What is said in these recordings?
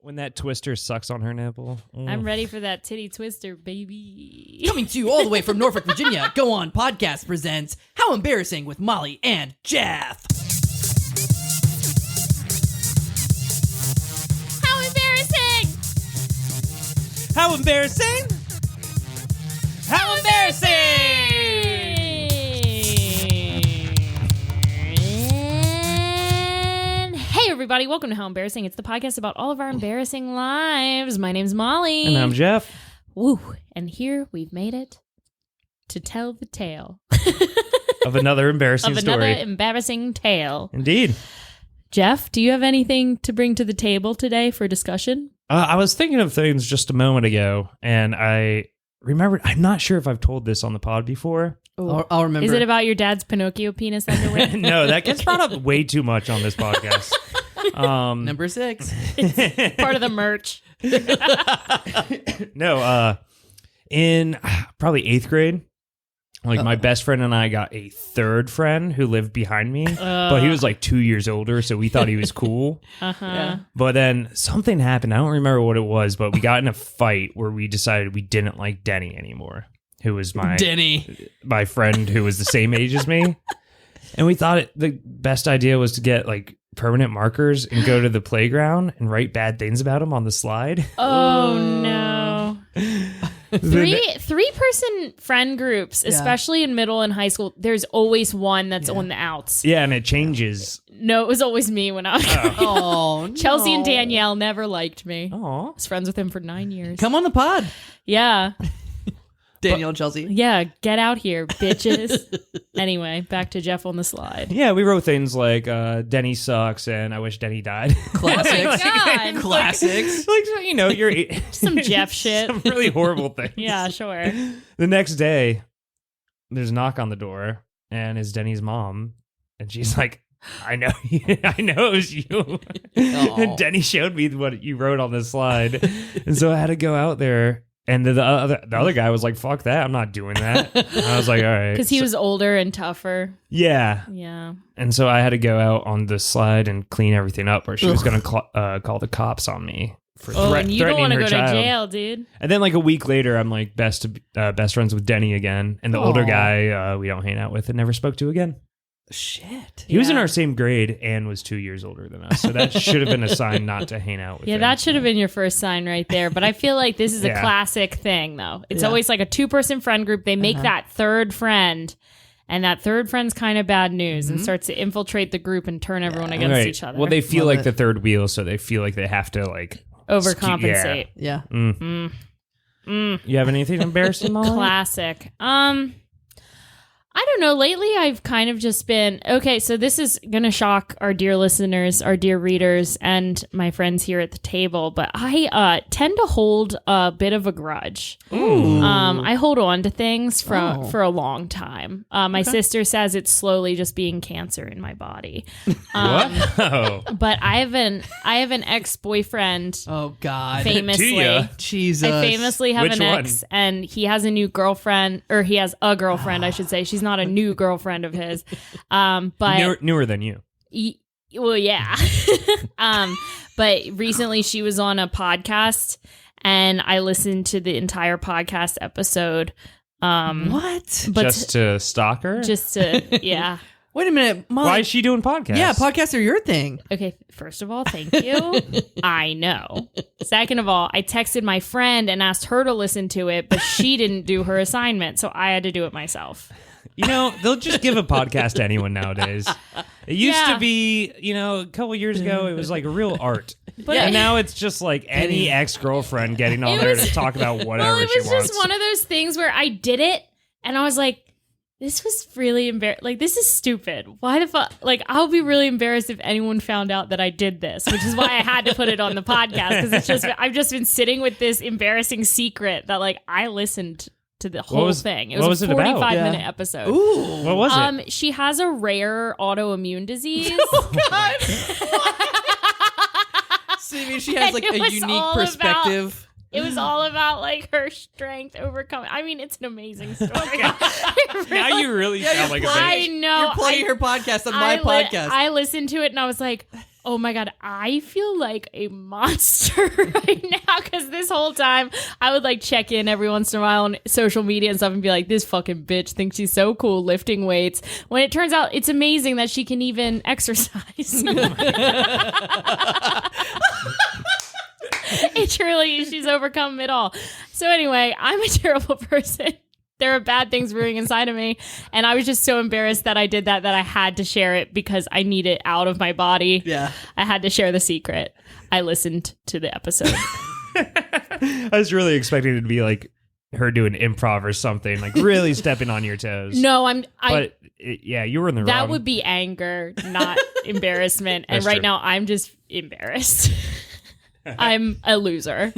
When that twister sucks on her nipple. I'm ready for that titty twister, baby. Coming to you all the way from Norfolk, Virginia, Go On Podcast presents How Embarrassing with Molly and Jeff. How embarrassing! How embarrassing! How embarrassing! And hey, everybody, welcome to How Embarrassing. It's the podcast about all of our embarrassing lives. My name's Molly. And I'm Jeff. Woo. And here we've made it to tell the tale. Of another embarrassing of another story. embarrassing tale. Indeed. Jeff, do you have anything to bring to the table today for discussion? I was thinking of things just a moment ago, and I remembered, I'm not sure if I've told this on the pod before. I'll remember. Is it about your dad's Pinocchio penis underwear? No, that gets brought up way too much on this podcast. Number 6? Part of the merch. No, in probably 8th grade, like my best friend and I got a third friend who lived behind me, but he was like 2 years older, so we thought he was cool. Yeah. But then something happened. I don't remember what it was, but we got in a fight where we decided we didn't like Denny anymore, who was my friend who was the same age as me. And we thought the best idea was to get like permanent markers and go to the playground and write bad things about him on the slide. Oh no. Three-person friend groups, especially in middle and high school, there's always one that's on the outs. Yeah, and it changes. No, it was always me when I was Oh, no. Chelsea and Danielle never liked me. Aw. I was friends with him for 9 years. Come on the pod, Yeah. Danielle and Chelsea. Yeah, get out here, bitches. Anyway, back to Jeff on the slide. Yeah, we wrote things like Denny sucks and I wish Denny died. Classics. God. Classics. Like, you know, you're Some Jeff shit. Some really horrible things. Yeah, sure. The next day, there's a knock on the door, and it's Denny's mom, and she's like, I know it was you. And Denny showed me what you wrote on the slide. And so I had to go out there. And the other guy was like, fuck that, I'm not doing that. And I was like, all right. Because he was older and tougher. Yeah. Yeah. And so I had to go out on the slide and clean everything up, or she was going to call the cops on me for and you don't want to go child. to jail, dude. And then like a week later, I'm like best friends with Denny again. And the older guy we don't hang out with and never spoke to again. Shit. He was in our same grade and was 2 years older than us. So that should have been a sign not to hang out with him. That should have been your first sign right there. But I feel like this is a classic thing, though. It's always like a 2-person friend group. They make that third friend, and that third friend's kind of bad news and starts to infiltrate the group and turn everyone against each other. Well, they feel like the third wheel, so they feel like they have to like overcompensate. Yeah. You have anything embarrassing, Molly? Classic. I don't know. Lately, I've kind of just been... Okay, so this is going to shock our dear listeners, our dear readers, and my friends here at the table, but I tend to hold a bit of a grudge. Ooh. I hold on to things for a long time. My sister says it's slowly just being cancer in my body. Whoa. But I have an ex-boyfriend. Oh, God. Famously. Jesus. I famously have Which an one? ex, and he has a new girlfriend, or he has a girlfriend, I should say. She's not a new girlfriend of his, but newer than you. Well, yeah. But recently she was on a podcast, and I listened to the entire podcast episode. What? But Just to stalk her? just to, yeah. Wait a minute, Molly. Why is she doing podcasts? Yeah, podcasts are your thing. Okay, first of all, thank you. I know. Second of all, I texted my friend and asked her to listen to it, but she didn't do her assignment, so I had to do it myself. You know, they'll just give a podcast to anyone nowadays. It used to be, a couple years ago, it was like a real art. But and now it's just like any ex-girlfriend getting on there to talk about whatever Well, it she was wants. just one of those things where I did it, and I was like, this was really embarrassing. Like, this is stupid. Why the fuck? Like, I'll be really embarrassed if anyone found out that I did this, which is why I had to put it on the podcast, because I've just been sitting with this embarrassing secret that, like, I listened to the whole thing. It was a 45-minute episode. Ooh. What was it? She has a rare autoimmune disease. Oh, God. So, I mean, she has like a unique perspective. It was all about like her strength overcoming. I mean, it's an amazing story. Now you really sound like a I bitch. know. You're playing her podcast on my podcast. I listened to it and I was like, Oh my God, I feel like a monster right now because this whole time I would like check in every once in a while on social media and stuff and be like, this fucking bitch thinks she's so cool lifting weights. When it turns out it's amazing that she can even exercise. It truly, she's overcome it all. So anyway, I'm a terrible person. There are bad things brewing inside of me. And I was just so embarrassed that I did that I had to share it because I need it out of my body. Yeah. I had to share the secret. I listened to the episode. I was really expecting it to be like her doing improv or something, like really stepping on your toes. No, But yeah, you were in the wrong. That would be anger, not embarrassment. And That's right true. now I'm just embarrassed. I'm a loser.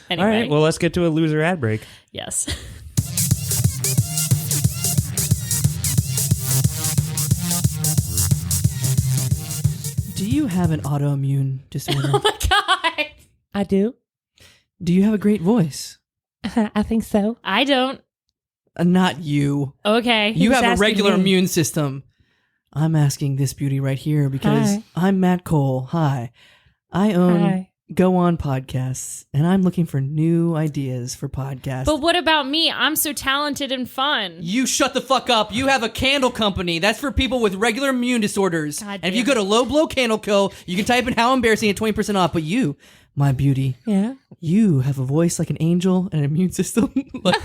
Anyway. All right, well, let's get to a loser ad break. Yes. Do you have an autoimmune disorder? Oh my God. I do. Do you have a great voice? I think so. I don't. Not you. Okay. You have a asking regular me? immune system. I'm asking this beauty right here because Hi. I'm Matt Cole. Hi. I own Hi. Go On Podcasts, and I'm looking for new ideas for podcasts. But what about me? I'm so talented and fun. You shut the fuck up. You have a candle company. That's for people with regular immune disorders. God And if you damn go to Low Blow Candle Co., you can type in How Embarrassing at 20% off. But you, my beauty, Yeah. you have a voice like an angel and an immune system like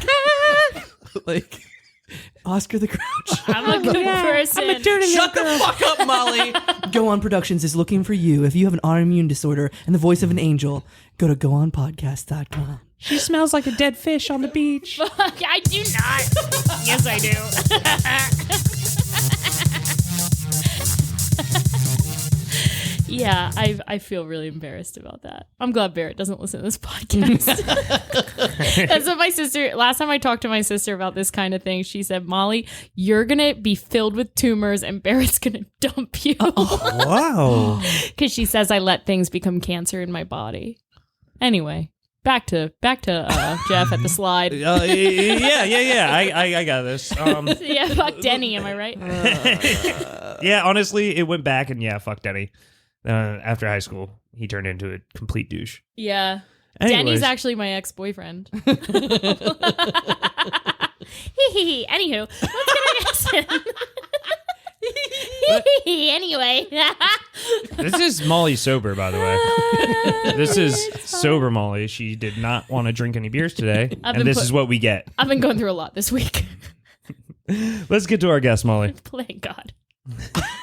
Oscar the Grouch. I'm a good person. Shut the fuck up, Molly. Go On Productions is looking for you. If you have an autoimmune disorder and the voice of an angel, go to goonpodcast.com. She smells like a dead fish on the beach. Fuck, I do not. Yes, I do. Yeah, I feel really embarrassed about that. I'm glad Barrett doesn't listen to this podcast. That's what my sister, last time I talked to my sister about this kind of thing, she said, Molly, you're going to be filled with tumors and Barrett's going to dump you. Wow. Because she says I let things become cancer in my body. Anyway, back to Jeff at the slide. Yeah. I got this. Yeah, fuck Denny, am I right? Yeah, honestly, it went back and fuck Denny. After high school, he turned into a complete douche. Yeah. Anyways. Denny's actually my ex-boyfriend. Anywho, let's get our guest in. Anyway. This is Molly sober, by the way. This is sober Molly. She did not want to drink any beers today, and this is what we get. I've been going through a lot this week. Let's get to our guest, Molly. Play God.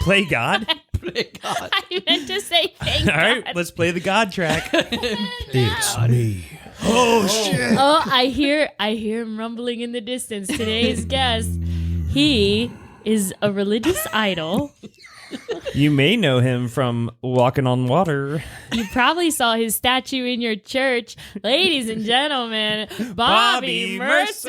Play God? Play God. I meant to say thank All right, God. let's play the God track. It's me. Oh, shit. Oh, I hear him rumbling in the distance. Today's guest, he is a religious idol. You may know him from Walking on Water. You probably saw his statue in your church. Ladies and gentlemen, Bobby Mercer.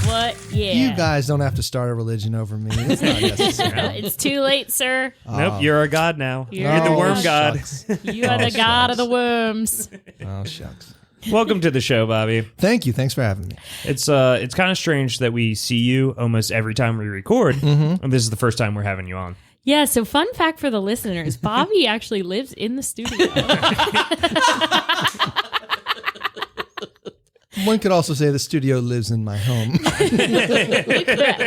What? Yeah. You guys don't have to start a religion over me. It's not necessary. It's too late, sir. Nope, you're a god now. You're You're the Oh, worm god. shucks. You are the god of the worms. Oh, shucks. Welcome to the show, Bobby. Thank you. Thanks for having me. It's kind of strange that we see you almost every time we record, and this is the first time we're having you on. Yeah, so fun fact for the listeners, Bobby actually lives in the studio. One could also say the studio lives in my home.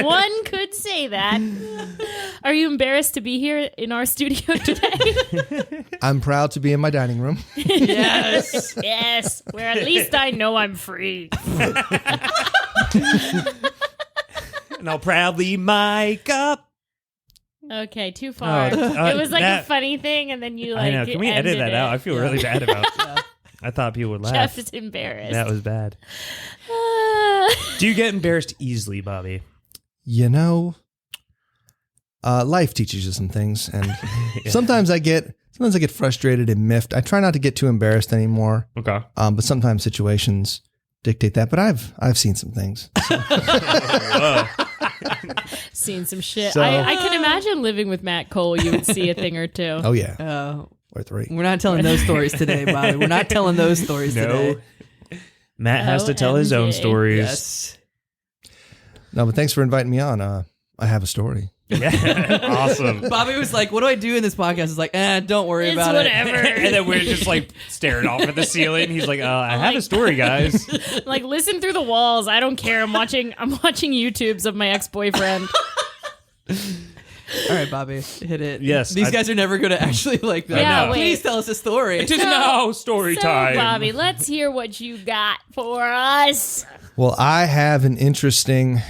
One could say that. Are you embarrassed to be here in our studio today? I'm proud to be in my dining room. Yes. Yes, where at least I know I'm free. And I'll proudly mic up. Okay, too far. It was like a funny thing, and then you like. I know. Can we edit ended that out? I it. feel really bad about it. I thought people would laugh. Jeff is embarrassed. That was bad. Do you get embarrassed easily, Bobby? You know, life teaches you some things, and sometimes I get frustrated and miffed. I try not to get too embarrassed anymore. Okay. But sometimes situations dictate that. But I've seen some things. So. Whoa. Seen some shit. So- I can imagine living with Matt Cole. You would see a thing or two. Oh yeah, or three. We're not telling those stories today, Bobby. We're not telling those stories No. today. Matt has to tell his own OMG. stories. Yes. No, but thanks for inviting me on. I have a story. Yeah, awesome. Bobby was like, "What do I do in this podcast?" It's like, don't worry It's about whatever. And then we're just like staring off at the ceiling. He's like, I have a story, guys. Like, listen through the walls. I don't care. I'm watching YouTubes of my ex-boyfriend. All right, Bobby, hit it. Yes, These guys are never going to actually like that. Yeah, wait. Please tell us a story. It is now story time. Bobby, let's hear what you got for us. Well, I have an interesting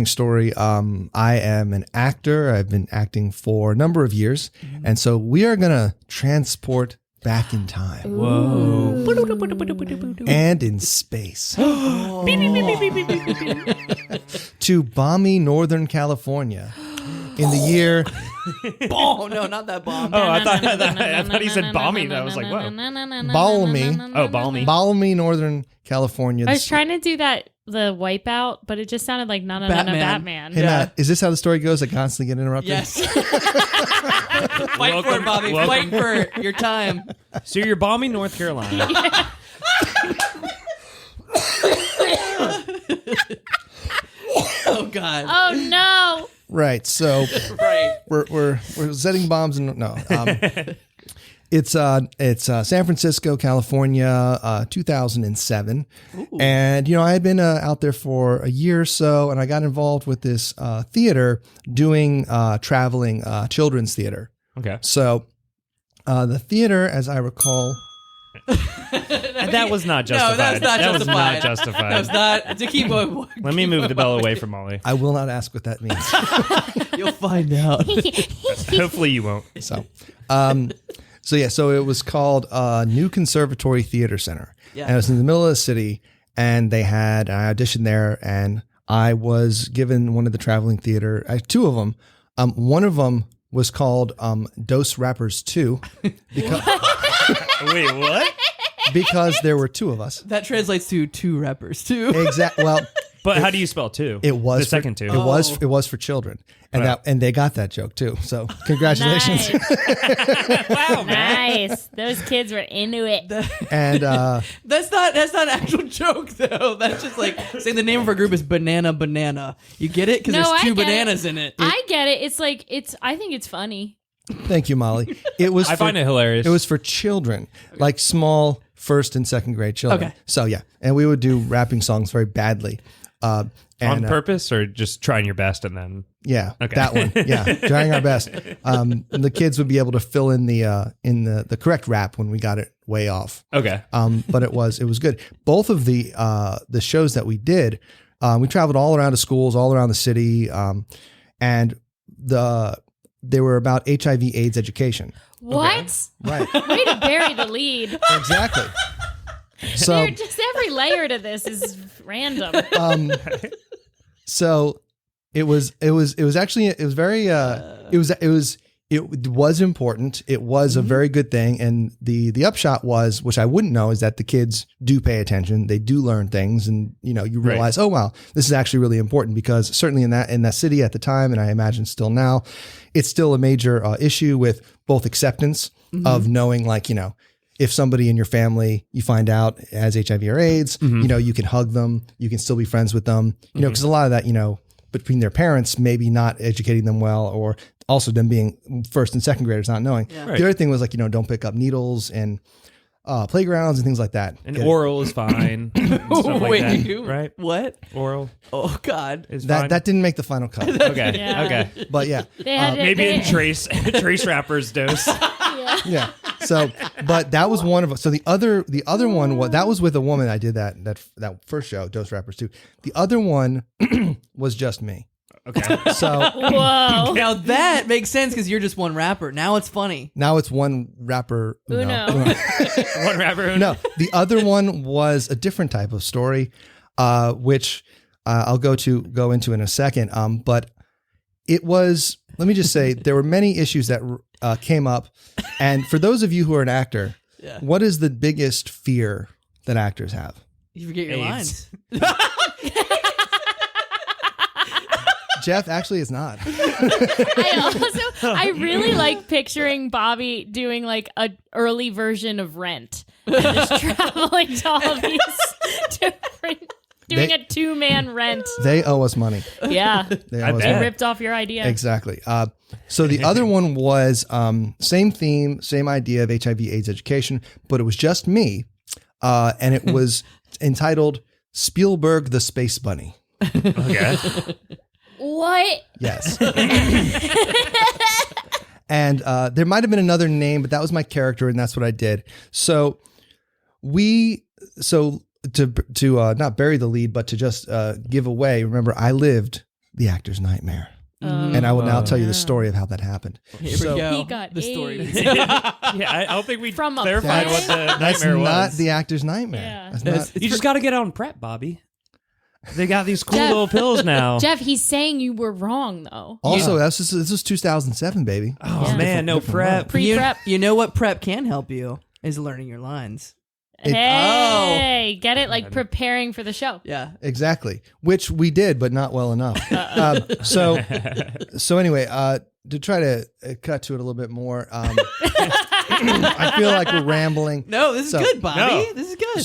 story. I am an actor. I've been acting for a number of years. And so we are going to transport back in time. Whoa. And in space. To balmy Northern California in the year. Oh, no, not that bomb. Oh, I thought he said balmy. I was like, whoa. Balmy. Oh, balmy. Balmy Northern California. I was trying to do the Wipeout, but it just sounded like Batman. Hey, Matt, is this how the story goes? I constantly get interrupted? Yes. Fight for it, Bobby. Fight for your time. So you're balmy North Carolina. Oh, God. Oh, no. Right. So Right. we're setting bombs and no. It's San Francisco, California, 2007, and I had been out there for a year or so, and I got involved with this theater doing traveling children's theater. Okay. So the theater, as I recall, That was not justified. No, that was not That was justified. not justified. That was not to keep. Let me move the bell away from Molly. I will not ask what that means. You'll find out. Hopefully you won't. So it was called New Conservatory Theater Center. Yeah. And it was in the middle of the city, and I auditioned there, and I was given one of the traveling theater, two of them. One of them was called Dos Rappers 2. Because, Wait, what? because there were two of us. That translates to two rappers too. Exactly. Well, But how do you spell two? it was the for- second two. It was for children, and and they got that joke too. So congratulations. Nice. Wow, man. Nice. Those kids were into it. And That's not an actual joke though. That's just like saying the name of our group is Banana. You get it? Because No, there's I two get bananas in it. I get it. It's like I think it's funny. thank you, Molly. It was. I find it hilarious. It was for children, like small first and second grade children. Okay. So yeah, and we would do rapping songs very badly. on purpose or just trying your best and then. Yeah, Okay. that one. Yeah, trying our best. The kids would be able to fill in the correct rap when we got it way off. Okay. But it was good. Both of the shows that we did, we traveled all around the schools, all around the city, and they were about HIV/AIDS education. What? Right. Way to bury the lead. Exactly. So Dude, just every layer to this is random. so it was important. It was a very good thing. And the upshot was, which I wouldn't know, is that the kids do pay attention. They do learn things. And, you realize, oh, wow, this is actually really important, because certainly in that city at the time, and I imagine still now, it's still a major issue with both acceptance of knowing, like, if somebody in your family you find out has HIV or AIDS, you can hug them, you can still be friends with them, because a lot of that, between their parents, maybe not educating them well, or also them being first and second graders, not knowing. Yeah. Right. The other thing was, like, don't pick up needles and playgrounds and things like that. And oral is fine. and stuff like Wait, that, right? What? Oral Oh God. is fine. That didn't make the final cut. Okay. Yeah. Okay. But yeah. They had to- Maybe they- in trace rappers dose. Yeah. So, but that was one of. So the other one was, that was with a woman. I did that first show, Dose Rappers 2. The other one was just me. Okay. So Whoa. Now that makes sense because you're just one rapper. Now it's funny. now it's one rapper. Uno. One rapper. No, the other one was a different type of story, which I'll go into in a second. But it was, let me just say, there were many issues that came up. And for those of you who are an actor, Yeah. what is the biggest fear that actors have? You forget your AIDS. lines. Jeff, actually, it's not. I really like picturing Bobby doing like a early version of Rent, and just traveling to all of these different. Doing a 2-man rent. They owe us money. Yeah. They I owe us bet. They ripped off your idea. Exactly. So the other one was same theme, same idea of HIV/AIDS education, but it was just me, and it was entitled Spielberg the Space Bunny. Okay. What? Yes. And there might have been another name, but that was my character, and that's what I did. So to not bury the lead, but to just give away. Remember, I lived the actor's nightmare. And I will now tell you the story of how that happened. Here So- we go. He got the story. AIDS. Yeah, I don't think we From a clarified play? what the That's nightmare not was. the actor's nightmare. Yeah. That's It's- not, You just got to get on prep, Bobby. They got these cool Jeff. little pills now. Jeff, he's saying you were wrong, though. also, this was 2007, baby. Oh Yeah. man, no different prep. Pre-prep. You know what prep can help you is learning your lines. Hey, get it? Like preparing for the show. Yeah. Exactly, which we did, but not well enough. So anyway, to try to cut to it a little bit more, I feel like we're rambling. No, this is So- good, Bobby. No. This is good.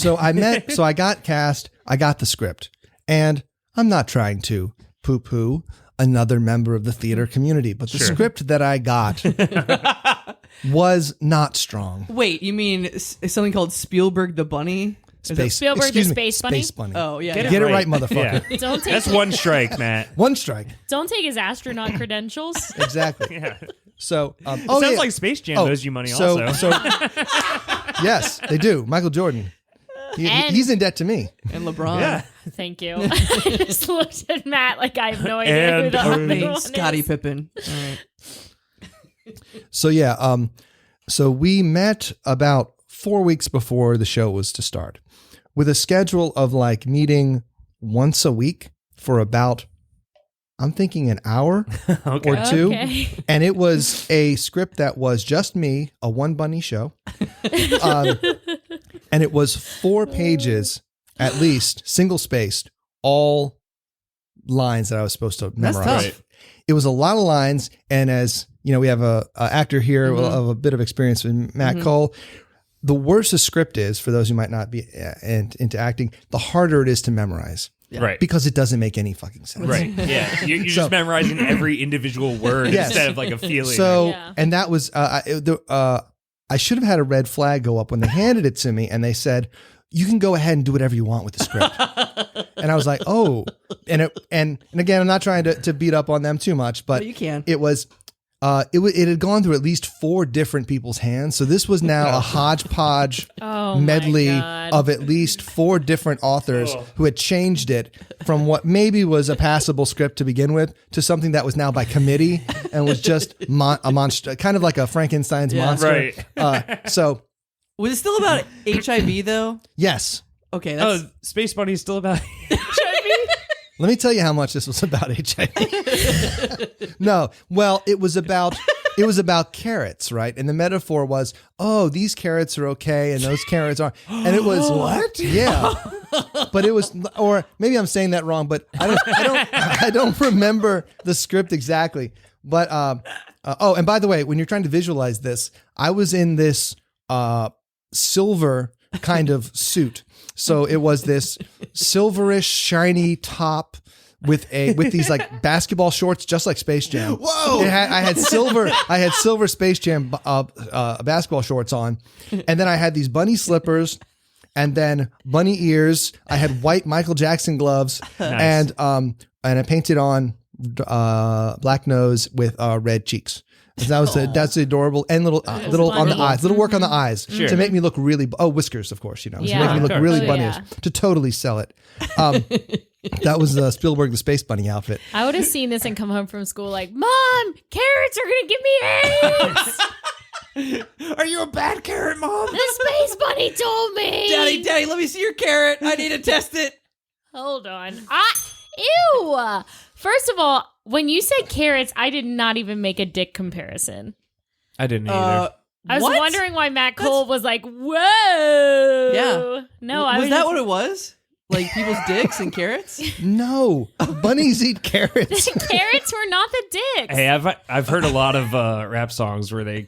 So I got cast, I got the script, and I'm not trying to poo-poo another member of the theater community, but the script that I got was not strong. Wait, you mean something called Spielberg the Bunny? Is that- Spielberg the excuse me, Space Bunny? Space Bunny. Oh, yeah. Get yeah. Get it right, motherfucker. Yeah. Don't take That's one strike, Matt. One strike. Don't take his astronaut credentials. Exactly. Yeah. So, It sounds yeah. like Space Jam owes you money so, also. So, yes, they do. Michael Jordan. And- He's in debt to me. And LeBron. Yeah. Thank you. I just looked at Matt like I have no idea who And the other Ernie. one Scottie is. Pippen. All right. So yeah, so we met about 4 weeks before the show was to start, with a schedule of like meeting once a week for about, I'm thinking an hour Okay. or two, Okay. and it was a script that was just me, a one bunny show, and it was 4 pages at least, single spaced, all lines that I was supposed to That's memorize. tough. It was a lot of lines, and as you know, we have a actor here of a bit of experience with Matt Cole. The worse a script is, for those who might not be into acting, the harder it is to memorize Right. because it doesn't make any fucking sense. Right. Yeah. You're So- just memorizing every individual word Yes. instead of like a feeling. So, Yeah. and that was, I should have had a red flag go up when they handed it to me, and they said, "You can go ahead and do whatever you want with the script." And I was like, "Oh," and again, I'm not trying to beat up on them too much, but But you can. It was. It had gone through at least 4 different people's hands. So this was now a hodgepodge Oh, medley my God. of at least 4 different authors who had changed it from what maybe was a passable script to begin with to something that was now by committee and was just a monster, kind of like a Frankenstein's monster. Right. So Was it still about HIV, though? yes, Okay, that's... Oh, Space Bunny is still about let me tell you how much this was about HIV. No, well, it was about carrots, right? And the metaphor was, oh, these carrots are okay, and those carrots are, and it was what? Yeah, but it was, or maybe I'm saying that wrong, but I don't remember the script exactly. But oh, and by the way, when you're trying to visualize this, I was in this silver kind of suit. So it was this silverish, shiny top with these like basketball shorts, just like Space Jam. Whoa! I had silver Space Jam basketball shorts on, and then I had these bunny slippers, and then bunny ears. I had white Michael Jackson gloves, and I painted on black nose with red cheeks. And that's adorable, and little on the bunny. eyes, little work on the eyes Sure. to make me look really. Oh, whiskers, of course, to Yeah. make me look Of course. really Oh, bunny yeah. to totally sell it. That was the Spielberg the Space Bunny outfit. I would have seen this and come home from school like, Mom, carrots are going to give me AIDS. Are you a bad carrot, Mom? The Space Bunny told me. Daddy, let me see your carrot. I need to test it. Hold on. Ew. First of all, when you said carrots, I did not even make a dick comparison. I didn't either. I was What? wondering why Matt Cole was like, whoa. Yeah. No, I was was that just- what it was? Like people's dicks and carrots? No, bunnies eat carrots. Carrots were not the dicks. Hey, I've heard a lot of rap songs where they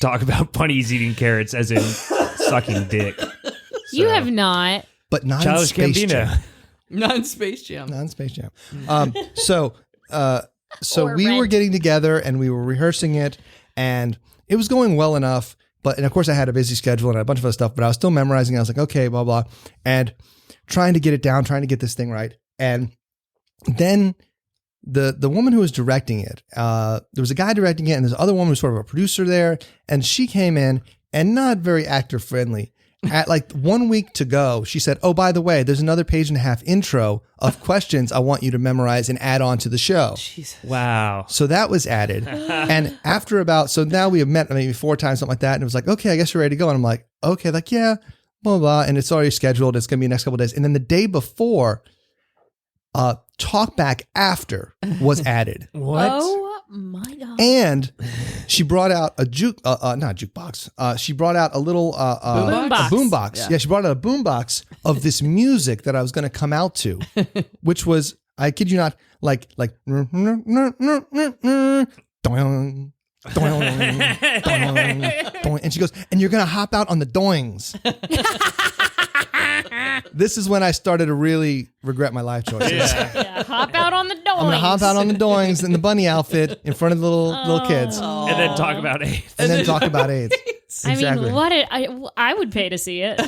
talk about bunnies eating carrots as in sucking dick. You So- have not. But not Childish in Space Gambino. Jam. Not in Space Jam. Not in Space Jam. So Or we were Rent. getting together and we were rehearsing it, and it was going well enough. And of course, I had a busy schedule and a bunch of other stuff, but I was still memorizing. I was like, okay, blah, blah, and trying to get it down, trying to get this thing right. And then the woman who was directing it, there was a guy directing it, and there's other woman who was sort of a producer there, and she came in and not very actor friendly. At like 1 week to go, she said, oh, by the way, there's another page and a half intro of questions I want you to memorize and add on to the show. Jesus. Wow. So that was added. And after so now we have met maybe 4 times, something like that. And it was like, okay, I guess you're ready to go. And I'm like, okay, like, yeah, blah, blah. And it's already scheduled. It's going to be the next couple of days. And then the day before, talk back after was added. What? Oh my god! And she brought out a not jukebox. She brought out a little Boombox. a boombox. Yeah. Yeah, she brought out a boombox of this music that I was going to come out to, which was, I kid you not, like doing, doing, doing, doing. And she goes, and you're going to hop out on the doings. This is when I started to really regret my life choices. Yeah, hop out on the doings. I'm gonna hop out on the doings in the bunny outfit in front of the little kids, And then talk about AIDS. and then talk about AIDS. I Exactly. mean, I would pay to see it.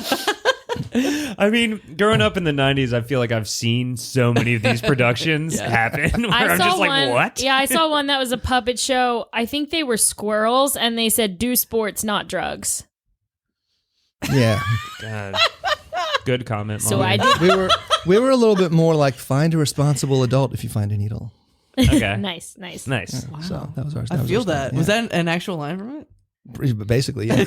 I mean, growing up in the 90s, I feel like I've seen so many of these productions happen where I'm just like, what? Yeah, I saw one that was a puppet show. I think they were squirrels, and they said, "Do sports, not drugs." Yeah, God. Good comment, So Molly. I did. we were a little bit more like, find a responsible adult if you find a needle. Okay. Nice. Nice. So that was ours. I feel our that. style. Was that an actual line from it? Basically, yeah.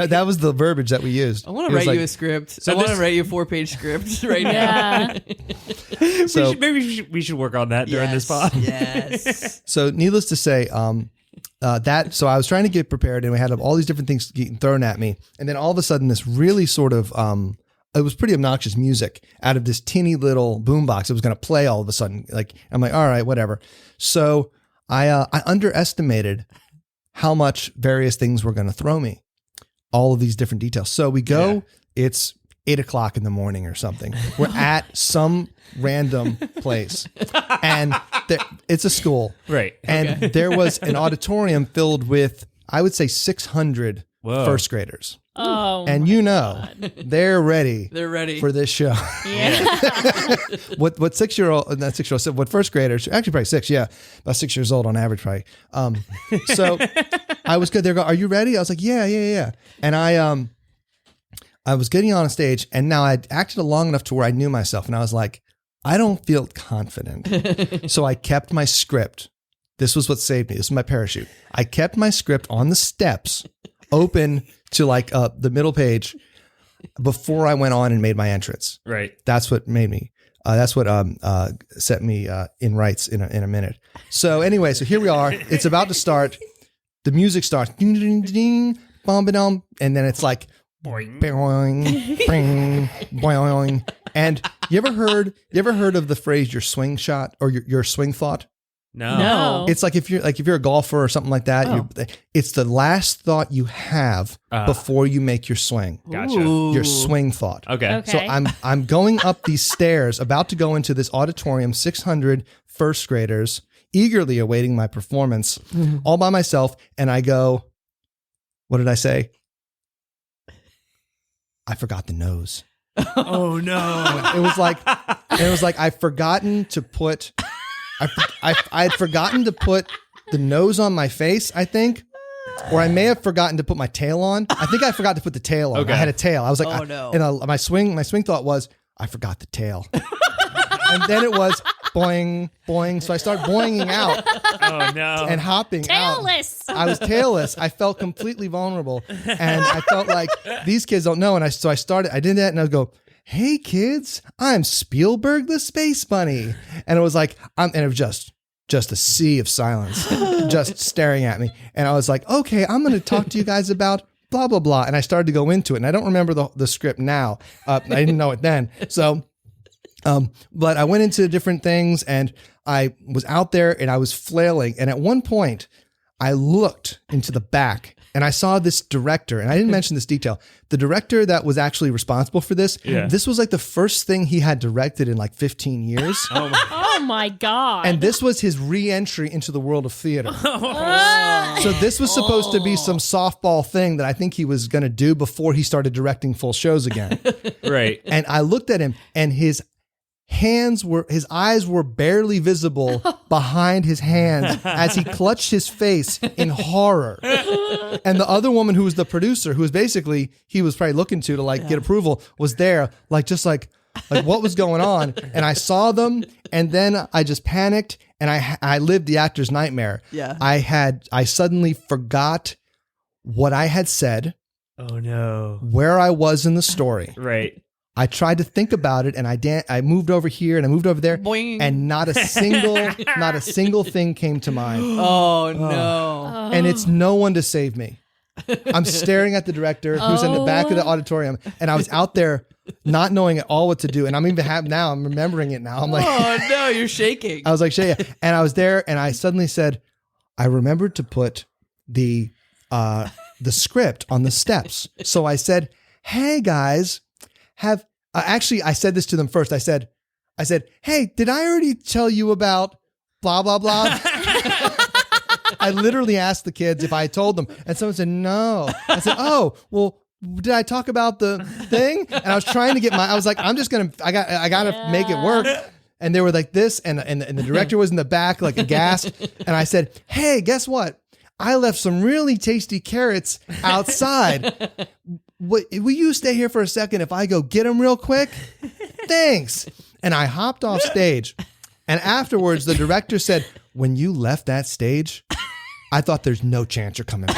that was the verbiage that we used. I want It to was write like- you a script. So I want to this- write you a 4-page script right now. Yeah. So, Maybe we should work on that during this pod. Yes. so needless to say, so I was trying to get prepared, and we had all these different things getting thrown at me, and then all of a sudden, this really sort of it was pretty obnoxious music out of this teeny little boombox. It was going to play all of a sudden. Like, I'm like, all right, whatever. So I underestimated how much various things were going to throw me. All of these different details. So we go. It's 8:00 in the morning or something. We're at some random place, and it's a school. Right. And there was an auditorium filled with, I would say, 600 Whoa. first graders. Oh. And you know, they're ready They're ready. for this show. yeah. What 6-year-old, not 6-year-old, so what first graders, actually probably 6, yeah, about 6 years old on average probably. So I was good. They go, are you ready? I was like, yeah. And I was getting on a stage, and now I'd acted long enough to where I knew myself, and I was like, I don't feel confident. So I kept my script. This was what saved me. This is my parachute. I kept my script on the steps, open to like the middle page, before I went on and made my entrance. Right. That's what made me. That's what set me in rights in a minute. So anyway, so here we are. It's about to start. The music starts, ding, ding, ding, bom, ba-dum, and then it's like, boing, boing, boing, boing. And you ever heard of the phrase "your swing shot" or your swing thought? No. It's like if you're a golfer or something like that, it's the last thought you have before you make your swing. Gotcha. Your swing thought. Okay. So I'm going up these stairs, about to go into this auditorium, 600 first graders, eagerly awaiting my performance, all by myself, and I go, what did I say? I forgot the nose. Oh no. It was like I've forgotten to put. I had forgotten to put the nose on my face, I think. Or I may have forgotten to put my tail on. I think I forgot to put the tail on. Okay. I had a tail. I was like, Oh, no. And my swing thought was, I forgot the tail. And then it was boing, boing. So I started boinging out Oh no. and hopping Tailless. out. I was tailless. I felt completely vulnerable. And I felt like these kids don't know. And so I did that, and I would go, hey kids, I'm Spielberg the Space Bunny. And it was like, and it was just a sea of silence, just staring at me. And I was like, okay, I'm going to talk to you guys about blah, blah, blah. And I started to go into it. And I don't remember the script now. I didn't know it then. So, but I went into different things, and I was out there, and I was flailing. And at one point I looked into the back and I saw this director, and I didn't mention this detail. The director that was actually responsible for this, this was like the first thing he had directed in like 15 years. Oh my God. And this was his re-entry into the world of theater. So this was supposed to be some softball thing that I think he was going to do before he started directing full shows again. Right. And I looked at him, and his eyes were barely visible behind his hands as he clutched his face in horror. And the other woman who was the producer, who was basically, he was probably looking to like get approval, was there just like what was going on. And I saw them, and then I just panicked, and I lived the actor's nightmare. Yeah. I suddenly forgot what I had said. Oh no. Where I was in the story. Right. I tried to think about it, and I moved over here and I moved over there, Boing. and not a single thing came to mind. Oh no. And it's no one to save me. I'm staring at the director who's in the back of the auditorium, and I was out there not knowing at all what to do. And I'm remembering it now. I'm like, Oh no, you're shaking. I was like, yeah. And I was there, and I suddenly said, I remembered to put the script on the steps. So I said, hey guys, I said this to them first. I said, hey, did I already tell you about blah, blah, blah? I literally asked the kids if I told them, and someone said, no. I said, oh, well, did I talk about the thing? And I was trying to get I was like, I got to make it work. And they were like this, and the director was in the back, like aghast. And I said, hey, guess what? I left some really tasty carrots outside. Will you stay here for a second if I go get them real quick? Thanks. And I hopped off stage. And afterwards, the director said, when you left that stage, I thought there's no chance you're coming back.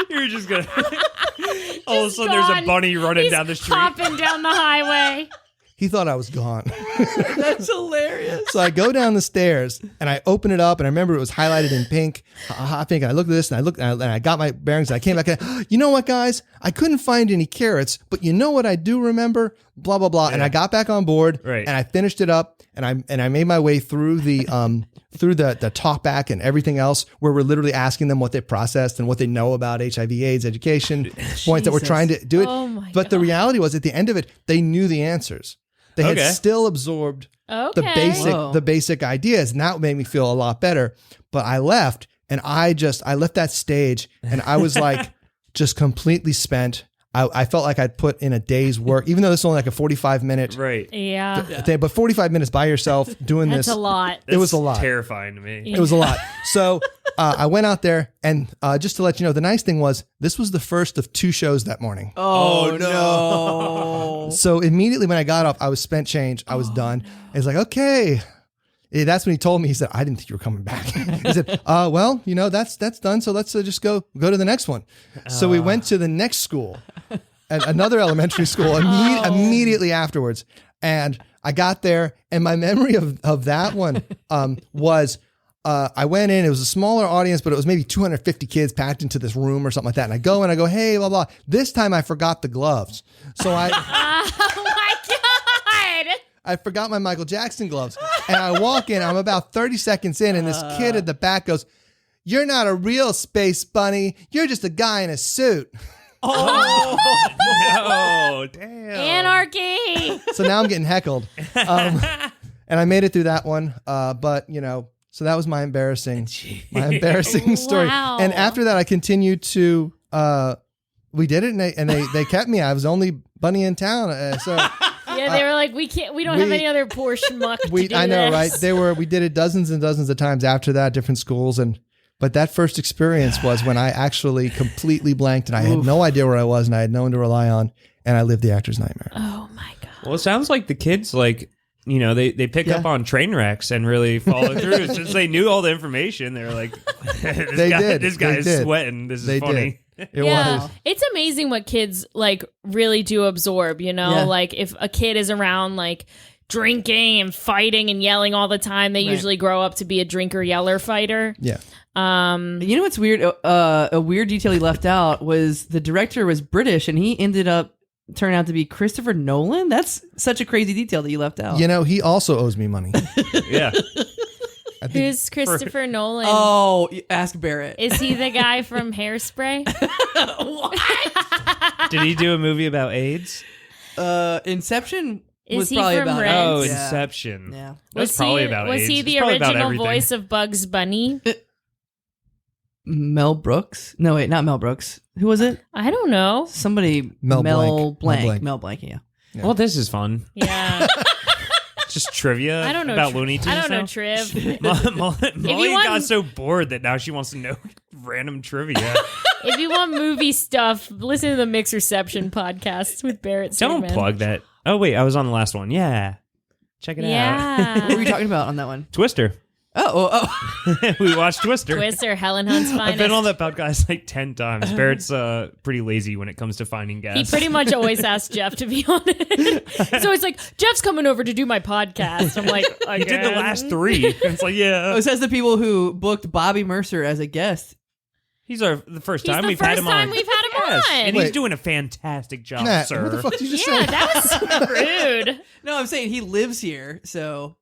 You're just going to... All of a sudden, there's a bunny running down the street. Hopping down the highway. He thought I was gone. That's hilarious. So I go down the stairs, and I open it up, and I remember it was highlighted in pink, hot pink. And I looked at this, and I got my bearings, and I came back. And, you know what, guys? I couldn't find any carrots, but you know what I do remember? Blah blah blah. Yeah. And I got back on board, right. And I finished it up, and I made my way through the talk back and everything else, where we're literally asking them what they processed and what they know about HIV/AIDS education points that we're trying to do it. Oh my but the reality was, at the end of it, they knew the answers. They had still absorbed the basic ideas, and that made me feel a lot better. But I left, and I left that stage, and I was like just completely spent. I felt like I'd put in a day's work, even though this is only like a 45-minute thing. But 45 minutes by yourself doing That's this. a lot. It was a lot. Terrifying to me. It was a lot. So I went out there, and just to let you know, the nice thing was, this was the first of 2 shows that morning. Oh no. So immediately when I got off, I was spent change. I was done. No. It's like, okay. That's when he told me, he said, I didn't think you were coming back. He said, well, that's done. So let's just go to the next one. So we went to the next school, another elementary school immediately afterwards. And I got there, and my memory of that one was, I went in, it was a smaller audience, but it was maybe 250 kids packed into this room or something like that. And I go, hey, blah, blah. This time I forgot the gloves. So oh my God. I forgot my Michael Jackson gloves. And I walk in, I'm about 30 seconds in, and this kid at the back goes, you're not a real space bunny. You're just a guy in a suit. Oh, no. Damn. Anarchy. So now I'm getting heckled. And I made it through that one. But, so that was my embarrassing story. Wow. And after that, I continued to, we did it, and they kept me. I was the only bunny in town. So yeah, they were like, we don't have any other poor schmuck to do I know, this. right? We did it dozens and dozens of times after that, different schools. But that first experience was when I actually completely blanked, and I had no idea where I was, and I had no one to rely on, and I lived the actor's nightmare. Oh my God. Well, it sounds like the kids, they pick up on train wrecks and really follow through. Since they knew all the information, they were like, this guy is sweating. This is funny. It was. It's amazing what kids really do absorb, Yeah. Like if a kid is around drinking and fighting and yelling all the time, they usually grow up to be a drinker, yeller, fighter. Yeah. You know what's weird? A weird detail he left out was the director was British, and he ended up turning out to be Christopher Nolan. That's such a crazy detail that you left out. He also owes me money. Yeah. Who's Christopher Nolan? Oh, ask Barrett. Is he the guy from Hairspray? Did he do a movie about AIDS? Inception Is was he probably from about Rent? Oh, AIDS. Yeah. Inception. Yeah. That's probably about AIDS. Was he It's the probably about original everything. voice of Bugs Bunny? Mel Brooks? No, wait, not Mel Brooks. Who was it? I don't know. Somebody. Mel Blanc. Blanc. Mel Yeah. Yeah. Well, this is fun. Yeah. Just trivia I don't know. about Looney Tunes. I don't know now? Triv. Molly want- got so bored that now she wants to know random trivia. If you want movie stuff, listen to the Mixerception podcast with Barrett Don't Sermon. plug that. Oh, wait, I was on the last one. Yeah. Check it out. Yeah. What were you talking about on that one? Twister. Oh. We watched Twister. Twister, Helen Hunt's finest. I've been on that podcast like 10 times. Barrett's pretty lazy when it comes to finding He guests. pretty much always asks Jeff to be on it. So it's like, Jeff's coming over to do my podcast. I'm like, He did the again? last 3. And it's like, yeah. It says the people who booked Bobby Mercer as a guest. He's the first He's time the we've had first him time on. we've had him Yes, on. and Wait. he's doing a fantastic job, Matt, sir. what the fuck did you just Yeah, say? that was rude. No, I'm saying he lives here, so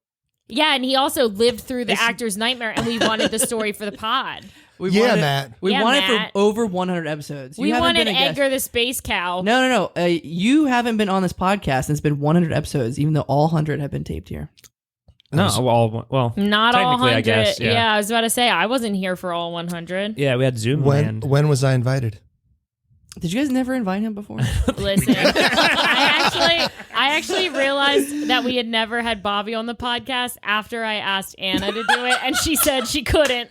Yeah, and he also lived through the actor's nightmare, and we wanted the story for the pod. we Yeah, wanted, Matt. We Yeah, wanted Matt. for over 100 episodes. You We haven't wanted been a guest. Edgar the Space Cow. No. You haven't been on this podcast, and it's been 100 episodes, even though all 100 have been taped here. No, well, Not all technically, 100. I guess. Yeah, I was about to say, I wasn't here for all 100. Yeah, we had Zoom When land. when was I invited? Did you guys never invite him before? Listen, I actually realized that we had never had Bobby on the podcast after I asked Anna to do it, and she said she couldn't.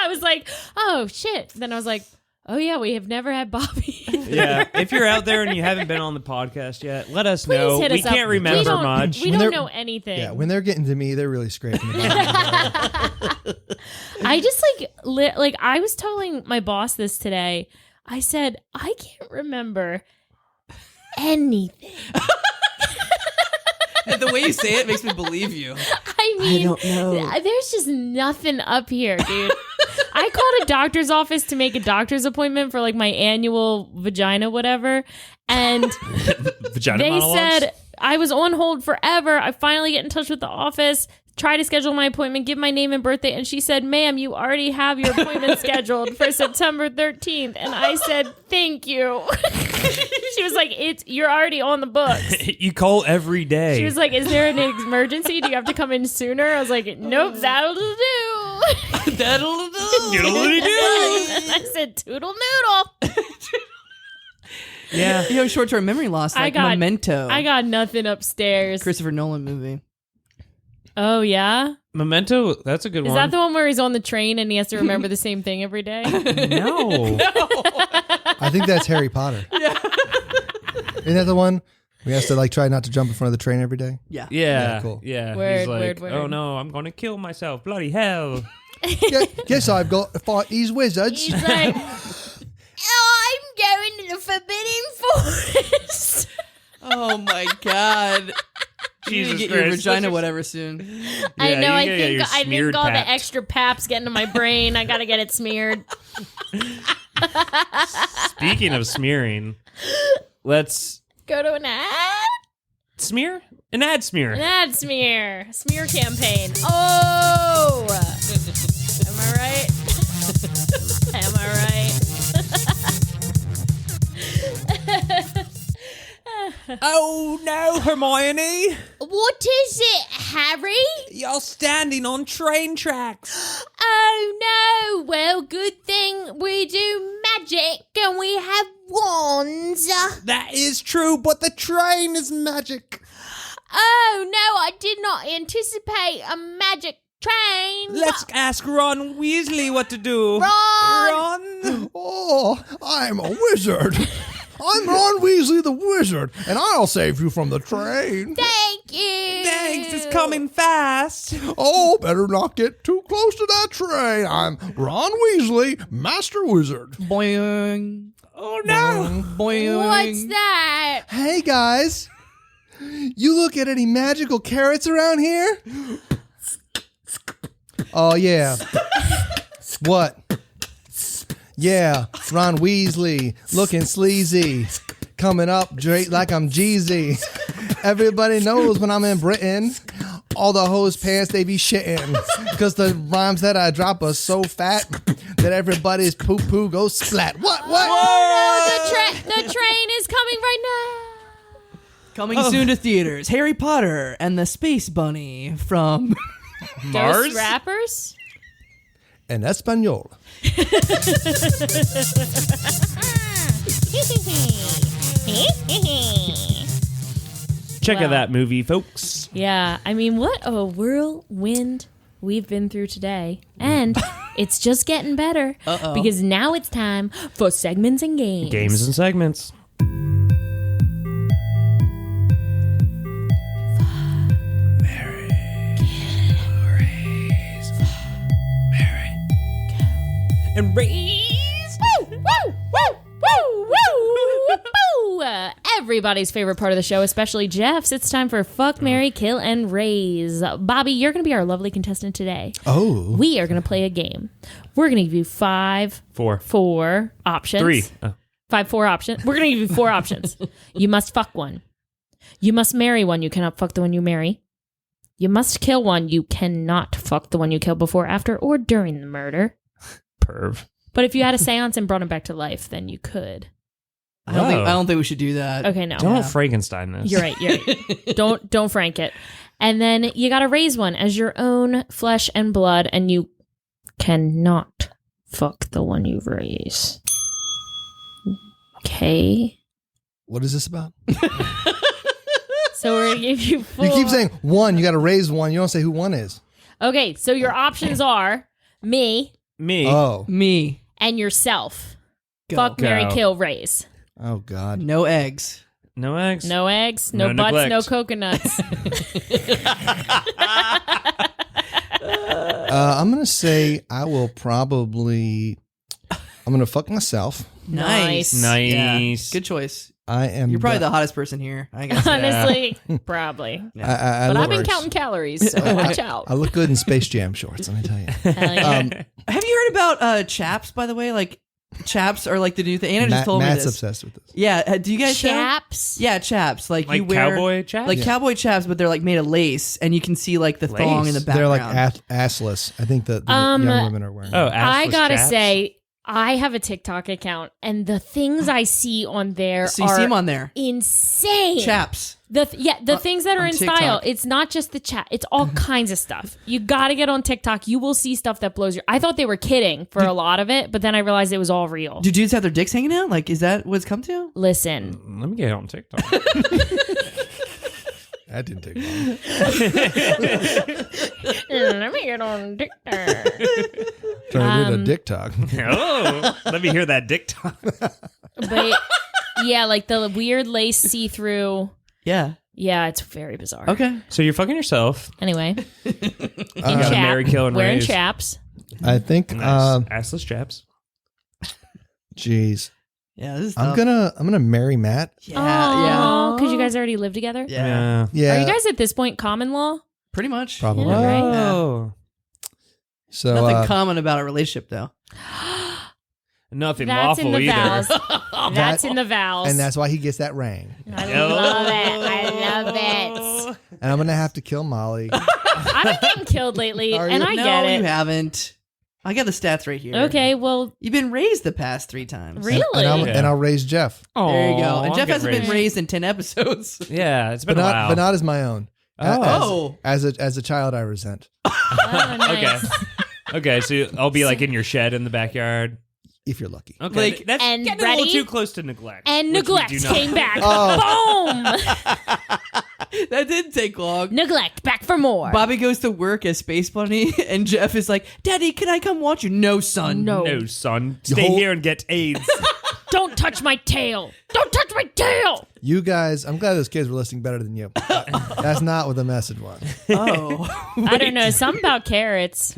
I was like, oh, shit. Then I was like, oh, yeah, we have never had Bobby. Yeah, if you're out there and you haven't been on the podcast yet, let us Please know. hit We us up. can't remember we don't, much. We When don't they're- know anything. Yeah, when they're getting to me, they're really scraping the bottom. I just like I was telling my boss this today. I said, I can't remember anything. The way you say it makes me believe you. I mean, don't know. There's just nothing up here, dude. I called a doctor's office to make a doctor's appointment for like my annual vagina whatever, and Vagina they monologues? said I was on hold forever. I finally get in touch with the office, try to schedule my appointment, give my name and birthday, and she said, ma'am, you already have your appointment scheduled for September 13th. And I said, thank you. She was like, you're already on the books. You call every day. She was like, is there an emergency? Do you have to come in sooner? I was like, nope, that'll do. That'll do. I said, toodle noodle. Yeah. You have short-term memory loss, like Memento. I got nothing upstairs. Christopher Nolan movie. Oh, yeah? Memento, that's a good Is one. that the one where he's on the train and he has to remember the same thing every day? No. I think that's Harry Potter. Isn't that the one? We have to like try not to jump in front of the train every day. Yeah. Yeah. cool. Yeah. Word, He's like, word. oh no, I'm going to kill myself. Bloody hell. Guess I've got to fight these wizards. He's like, I'm going to the Forbidden Forest. Oh my god. You need Jesus to get your Christ. vagina whatever soon. I Yeah, know. you I gotta get your think smeared all the papped. extra paps get into my brain. I got to get it smeared. Speaking of smearing, let's Go to an ad. smear? An ad smear. An ad smear campaign. Oh, am I right? Am I right? Oh no, Hermione. What is it, Harry? You're standing on train tracks. Oh no! Well, good thing we do magic and we have wands. That is true, but the train is magic. Oh no! I did not anticipate a magic train. Let's ask Ron Weasley what to do. Ron! Oh, I'm a wizard. I'm Ron Weasley the wizard, and I'll save you from the train. Thank you. Thanks, it's coming fast. Oh, better not get too close to that train. I'm Ron Weasley, Master Wizard. Boing. Oh no. Boing. What's that? Hey, guys. You look at any magical carrots around here? Oh, yeah. What? Yeah, Ron Weasley, looking sleazy, coming up straight like I'm Jeezy. Everybody knows when I'm in Britain, all the hoes' pants, they be shitting. Because the rhymes that I drop are so fat that everybody's poo-poo goes splat. What? Oh, no, the train is coming right now. Coming soon to theaters, Harry Potter and the Space Bunny from Mars? Ghost rappers? In Espanol. Check Wow. out that movie, folks. Yeah, I mean, what a whirlwind we've been through today. And it's just getting better because now it's time for segments and games. Games and segments. And raise. Woo, woo, woo, woo, woo, woo. Everybody's favorite part of the show, especially Jeff's. It's time for Fuck, Marry, Kill, and Raise. Bobby, you're going to be our lovely contestant today. Oh. We are going to play a game. We're going to give you four options. 3. 4 options. We're going to give you 4 options. You must fuck one. You must marry one. You cannot fuck the one you marry. You must kill one. You cannot fuck the one you kill before, after, or during the murder. Perv. But if you had a seance and brought him back to life, then you could. I don't think we should do that. Okay, no. Don't Frankenstein this. You're right. Don't frank it. And then you got to raise one as your own flesh and blood, and you cannot fuck the one you raise. Okay. What is this about? So we're gonna give you 4. You keep saying one. You got to raise one. You don't say who one is. Okay, so your options are me Me. Oh. Me. and yourself. Go. Fuck, marry, Go. kill, raise. Oh, God. No eggs. No eggs. No eggs, no, No butts, neglect. no coconuts. I'm going to say I will probably... I'm going to fuck myself. Nice. Nice. Yeah, good choice. I am... You're probably the hottest person here, I guess. Honestly, probably. I But I've look, been counting calories, so watch out. I look good in Space Jam shorts, let me tell you. Hell yeah. Have you heard about chaps, by the way? Like, chaps are like the new thing. Anna just told Matt's me this. obsessed with this. Yeah, do you guys know? Chaps? Yeah, chaps. Like, Like you wear... cowboy chaps? Like cowboy chaps, but they're like made of lace, and you can see like the thong in the Lace? background. They're like assless. I think the young women are wearing Oh, them. I assless gotta chaps? say, I have a TikTok account, and the things I see on there So you are see them on there. insane. Chaps. The things that are on in TikTok. style. It's not just the chat. It's all kinds of stuff. You got to get on TikTok. You will see stuff that blows your. I thought they were kidding for a lot of it, but then I realized it was all real. Do dudes have their dicks hanging out? Like, is that what it's come to? Listen, Let me get on TikTok. That didn't take long. let me get on TikTok. Trying to do the dick talk. Oh, let me hear that dick talk. But yeah, like the weird lace see-through. Yeah. Yeah, it's very bizarre. Okay. So you're fucking yourself. Anyway, You gotta marry, kill, and wearing raise. chaps. I think, Nice. Assless chaps. geez. Yeah, this is I'm tough. gonna marry Matt. Yeah, Because you guys already live together. yeah. Yeah. Are you guys at this point common law? Pretty much. Probably. Yeah, right? Oh. So Nothing common about a relationship, though. Nothing That's in lawful the either. vows. That's in the vows. and that's why he gets that ring. I love it. I love it. And I'm gonna have to kill Molly. I've been getting killed lately, Are and you? I no, get you it. haven't. I got the stats right here. Okay, well, You've been raised the past 3 times. really? And I'll raise Jeff, There you go. And Aw, Jeff I'm hasn't been getting raised in 10 episodes. Yeah, it's but been a while. not as my own. Oh. As a child, I resent. Oh, nice. Okay, so I'll be like in your shed in the backyard. If you're lucky. Okay, Like- that's And getting a little ready? too close to neglect. And which we neglect do not- came back. Oh. Boom! That didn't take long. Neglect, back for more. Bobby goes to work as Space Bunny, and Jeff is like, Daddy, can I come watch you? No, son. No. No, son. Stay hold- here and get AIDS. Don't touch my tail. Don't touch my tail. You guys, I'm glad those kids were listening better than you. That's not what the message was. Oh. I don't know. Something about carrots.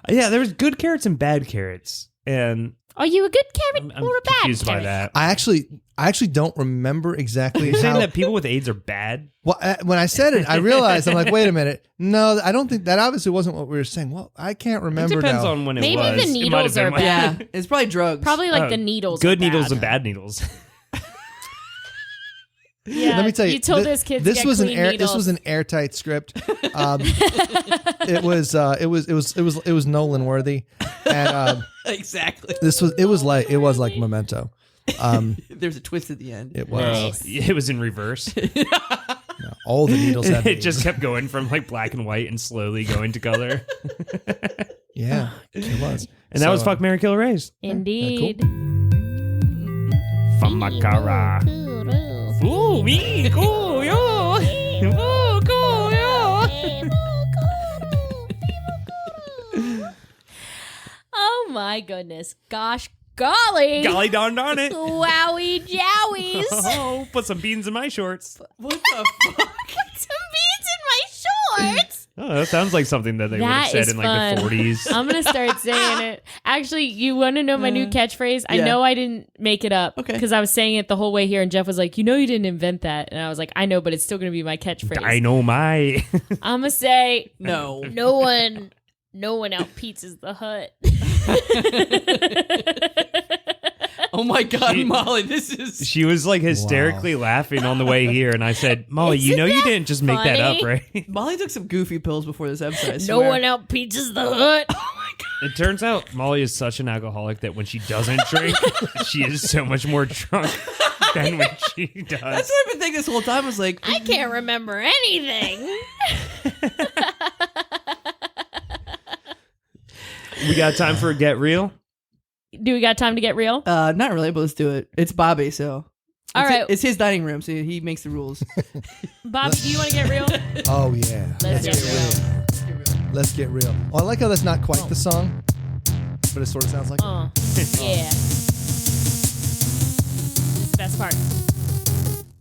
Yeah, there was good carrots and bad carrots. And Are you a good carrot I'm or a bad confused by carrot? that. I actually don't remember exactly You're saying how. that people with AIDS are bad? Well, when I said it, I realized I'm like, wait a minute. No, I don't think that obviously wasn't what we were saying. Well, I can't It remember depends now. on when it Maybe was. the It might needles have been are like- Yeah, it's probably drugs. Probably like Oh, the needles. Good are needles bad. and bad needles. Yeah, Let me tell you, you told those kids this to get was clean needles. This was an airtight script. It was Nolan worthy, and Exactly. it was like Memento. There's a twist at the end. It was. It was in reverse. All the needles had. It just kept going from like black and white and slowly going to color. Yeah, it was. And that was Fuck, Marry, Kill, Raise. Indeed. Famakara. Ooh, me, cool, yo. Ooh, cool, yo. Oh my goodness. Gosh golly. Golly darn it. Wowie jowies. Oh, put some beans in my shorts. What the fuck? Put some beans in my shorts. Oh, that sounds like something that they would have That said is in like fun. the 40s. I'm going to start saying it. Actually, you want to know my new catchphrase? I Yeah. know I didn't make it up Okay. because I was saying it the whole way here, and Jeff was like, you didn't invent that. And I was like, I know, but it's still going to be my catchphrase. I know my. I'm going to say, No. no one out pizzas the hut. Oh my God, Molly, this is. She was like hysterically laughing on the way here, and I said, Molly, you know you didn't just make that up, funny? right? Molly took some goofy pills before this episode. I No swear. one out pizzas the hut. It turns out Molly is such an alcoholic that when she doesn't drink, she is so much more drunk than when she does. That's what I've been thinking this whole time. I was like, I can't remember anything. We got time for a Get Real? Do we got time to get real? not really, but let's do it. It's Bobby, so. All right. It's his dining room, so he makes the rules. Bobby, do you want to get real? Oh yeah. Let's get real. Let's get real. Oh, I like how that's not quite the song, but it sort of sounds like. Yeah. Best part.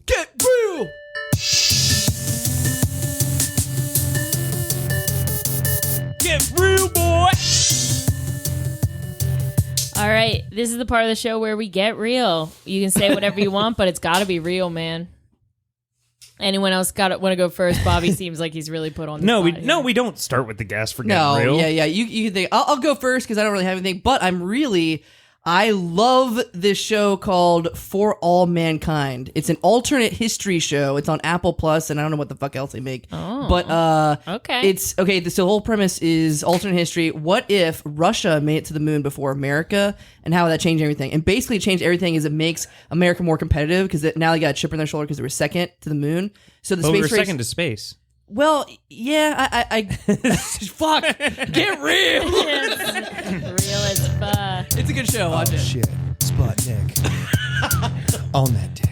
Get real! Get real, boy! All right. This is the part of the show where we get real. You can say whatever you want, but it's got to be real, man. Anyone else want to go first? Bobby seems like he's really put on the No, spot we don't start with the gas for Get No, Real. yeah. You can think. I'll go first because I don't really have anything, but I love this show called For All Mankind. It's an alternate history show. It's on Apple Plus, and I don't know what the fuck else they make. Oh. But Okay. it's okay. The whole premise is alternate history. What if Russia made it to the moon before America, and how would that change everything? And basically, change everything is it makes America more competitive because now they got a chip on their shoulder because they were second to the moon. So the But we space were race. second to space. Well, yeah, I fuck, get real. real as fuck. It's a good show. Watch Oh it. shit, Sputnik. On that dick.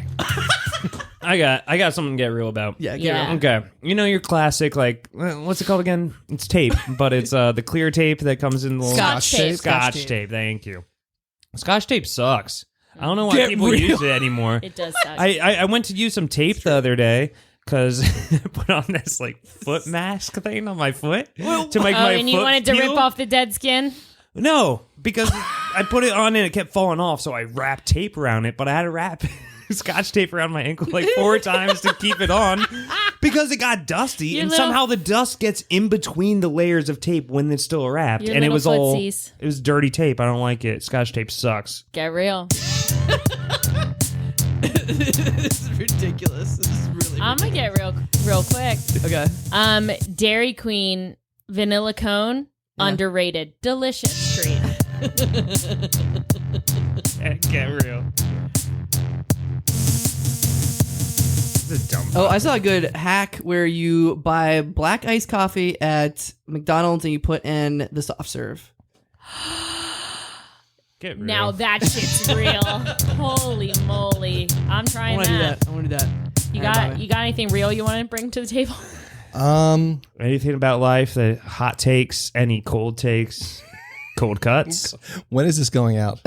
I got something to get real about. Yeah, get Yeah. real. Okay. You know your classic, like, what's it called again? It's tape, but it's the clear tape that comes in the little Scotch tape. Scotch tape. Thank you. Scotch tape sucks. I don't know why Get people real. use it anymore. It does suck. I went to use some tape the other day because I put on this like foot mask thing on my foot to make my and you foot wanted to peel. rip off the dead skin? No, because I put it on and it kept falling off, so I wrapped tape around it, but I had to wrap Scotch tape around my ankle like 4 times to keep it on because it got dusty, Your and little- somehow the dust gets in between the layers of tape when it's still wrapped, Your and it little was footsies. it was dirty tape. I don't like it. Scotch tape sucks. Get real. This is ridiculous. This is really. I'm gonna get real quick. Okay. Dairy Queen vanilla cone, underrated, delicious treat. Get real. This is dumb. Oh, I saw a good hack where you buy black iced coffee at McDonald's and you put in the soft serve. Get real. Now that shit's real. Holy moly! I'm I trying want to do that. that. I want to do that. You All right, got Bobby. you got anything real you want to bring to the table? Anything about life? The hot takes, any cold takes, cold cuts When is this going out?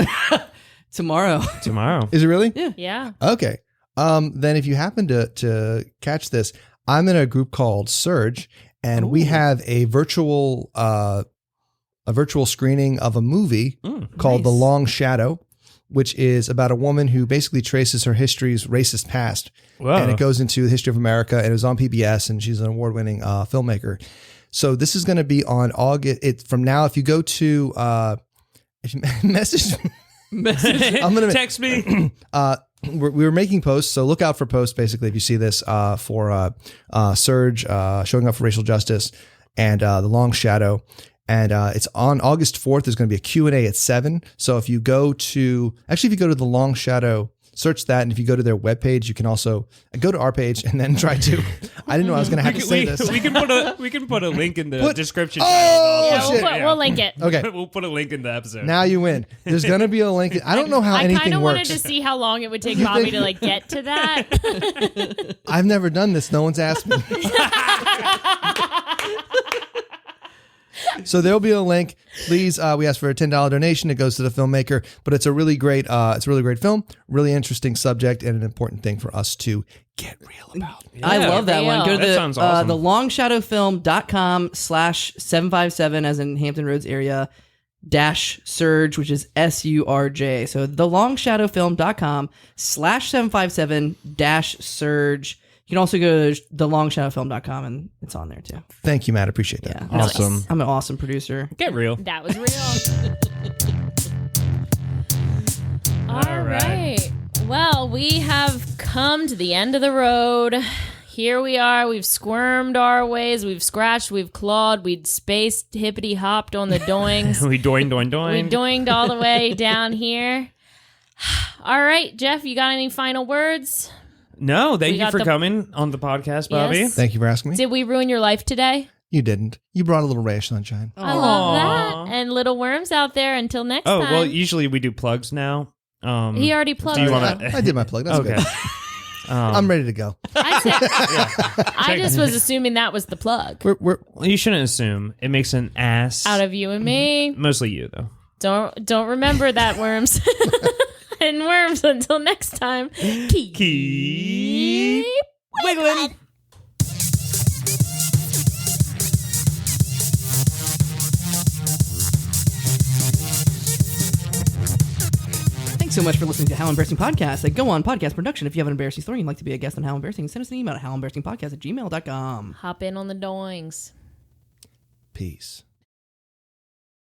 Tomorrow. tomorrow. Is it really? Yeah. Okay. Then if you happen to catch this, I'm in a group called Surge, and we have a virtual screening of a movie called The Long Shadow, which is about a woman who basically traces her history's racist past. Whoa. And it goes into the history of America, and it was on PBS, and she's an award-winning filmmaker. So this is going to be on August. From now, if you go to if you message Message. I'm gonna Text me. we were making posts, so look out for posts. Basically, if you see this for Surge showing up for racial justice and The Long Shadow, and it's on August 4th. There's going to be a Q&A at 7. So if you go to The Long Shadow, search that, and if you go to their webpage, you can also go to our page and then try to. I didn't know I was going to have to say this. We can put a link in the description. We'll link it. Okay, we'll put a link in the episode. now you win. There's going to be a link. I don't know how I anything kind of wanted works. to see how long it would take Bobby to like get to that. I've never done this. No one's asked me. So there'll be a link. Please, we ask for a $10 donation. It goes to the filmmaker, but it's a really great film, really interesting subject, and an important thing for us to get real about. I love that one. Go to That sounds awesome. thelongshadowfilm.com/757 as in Hampton Roads area -surge, which is SURJ. So thelongshadowfilm.com/757-surge. You can also go to thelongshadowfilm.com and it's on there too. Thank you, Matt. Appreciate that. Yeah, Awesome. I'm an awesome producer. Get real. That was real. All right. Well, we have come to the end of the road. Here we are. We've squirmed our ways. We've scratched. We've clawed. We'd spaced, hippity hopped on the doings. We doing. We doinged all the way down here. All right, Jeff, you got any final words? No, thank We you got for the- coming on the podcast, Bobby. Yes. Thank you for asking me. Did we ruin your life today? You didn't. You brought a little ray of sunshine. I love that. And little worms out there. Until next Oh, time. well, usually we do plugs now. He already plugged. Do you it. wanna- I did my plug. That's Okay. good. I'm ready to go. I just was assuming that was the plug. We're Well, you shouldn't assume. It makes an ass Out of you and me. mostly you, though. Don't remember that, worms. And worms, until next time. Keep wiggling. Thanks so much for listening to How Embarrassing Podcast, a Go On podcast production. If you have an embarrassing story and you'd like to be a guest on How Embarrassing, send us an email at howembarrassingpodcast@gmail.com. Hop in on the doings. peace.